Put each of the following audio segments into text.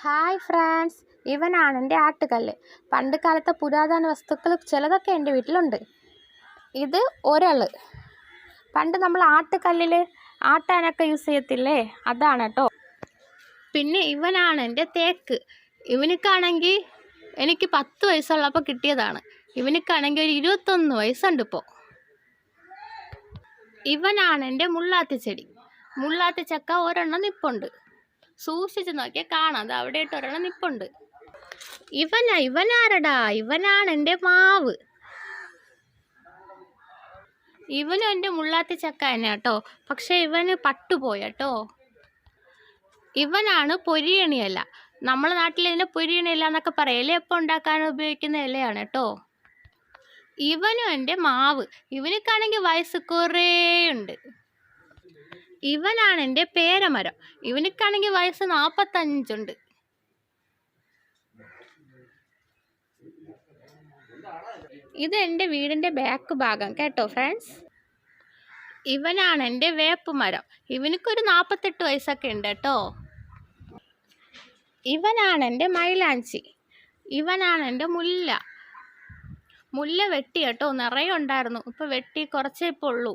Hi friends, ഇവനാണ് എൻ്റെ ആട്ടുകല്ല്. പണ്ട് കാലത്തെ പുരാതന വസ്തുക്കൾ ചിലതൊക്കെ എൻ്റെ വീട്ടിലുണ്ട്. ഇത് ഒരള്. പണ്ട് നമ്മൾ ആട്ടുകല്ലിൽ ആട്ടാനൊക്കെ യൂസ് ചെയ്യത്തില്ലേ, അതാണ് കേട്ടോ. പിന്നെ ഇവനാണ് എൻ്റെ തേക്ക്. ഇവനിക്കാണെങ്കിൽ എനിക്ക് 10 വയസ്സുള്ളപ്പോൾ കിട്ടിയതാണ്. ഇവനിക്കാണെങ്കിൽ ഒരു 21 വയസ്സുണ്ട് ഇപ്പോൾ. ഇവനാണ് എൻ്റെ മുള്ളാത്തി ചെടി. മുള്ളാത്തി ചക്ക ഒരെണ്ണം നിപ്പുണ്ട്. സൂക്ഷിച്ച് നോക്കിയാൽ കാണാം, അത് അവിടെ ഇട്ട് ഒരെണ്ണം നിപ്പുണ്ട്. ഇവനാരടാ? ഇവനാണ് എൻ്റെ മാവ്. ഇവനും എൻ്റെ മുള്ളാത്തി ചക്ക തന്നെ കേട്ടോ, പക്ഷെ ഇവന് പട്ടുപോയി കേട്ടോ. ഇവനാണ് പൊരിയണിയല്ല. നമ്മളെ നാട്ടിൽ ഇതിനെ പൊരിയണിയല്ല എന്നൊക്കെ പറയും. ഇലയപ്പം ഉണ്ടാക്കാൻ ഉപയോഗിക്കുന്ന ഇലയാണ് കേട്ടോ. ഇവനും എൻ്റെ മാവ്. ഇവനിക്കാണെങ്കിൽ വയസ്സ് കുറേ ഉണ്ട്. ഇവനാണ് എൻ്റെ പേരമരം. ഇവനിക്കാണെങ്കിൽ വയസ്സ് 45 ഉണ്ട്. ഇത് എൻ്റെ വീടിൻ്റെ ബാക്ക് ഭാഗം കേട്ടോ ഫ്രണ്ട്സ്. ഇവനാണ് എൻ്റെ വേപ്പ് മരം. ഇവനിക്കൊരു 48 വയസ്സൊക്കെ ഉണ്ട് കേട്ടോ. ഇവനാണ് എൻ്റെ മൈലാഞ്ചി. ഇവനാണ് എൻ്റെ മുല്ല. മുല്ല വെട്ടി കേട്ടോ, നിറയെ ഉണ്ടായിരുന്നു, ഇപ്പം വെട്ടി കുറച്ചേ ഇപ്പോൾ ഉള്ളൂ.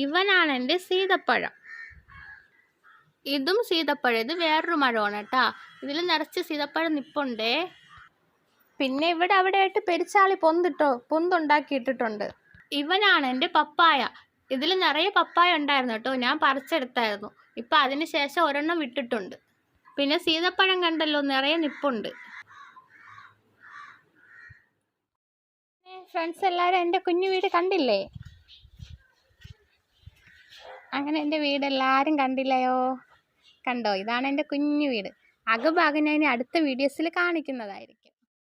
ഇവനാണ് എൻ്റെ സീതപ്പഴം. ഇതും സീതപ്പഴം. ഇത് വേറൊരു മരമാണ് കേട്ടാ. ഇതിൽ നിറച്ച് സീതപ്പഴം നിപ്പുണ്ടേ. പിന്നെ ഇവിടെ അവിടെയായിട്ട് പെരിച്ചാളി പൊന്തുണ്ടാക്കിയിട്ടിട്ടുണ്ട്. ഇവനാണ് എൻ്റെ പപ്പായ. ഇതിൽ നിറയെ പപ്പായ ഉണ്ടായിരുന്നു കേട്ടോ, ഞാൻ പറിച്ചെടുത്തായിരുന്നു. ഇപ്പം അതിന് ശേഷം ഒരെണ്ണം വിട്ടിട്ടുണ്ട്. പിന്നെ സീതപ്പഴം കണ്ടല്ലോ, നിറയെ നിപ്പുണ്ട്. ഫ്രണ്ട്സ് എല്ലാവരും എൻ്റെ കുഞ്ഞു വീട് കണ്ടില്ലേ? അങ്ങനെ എൻ്റെ വീട് എല്ലാവരും കണ്ടില്ലയോ? കണ്ടോ? ഇതാണ് എൻ്റെ കുഞ്ഞു വീട്. അകഭാഗം ഞാൻ അടുത്ത വീഡിയോസിൽ കാണിക്കുന്നതായിരിക്കും.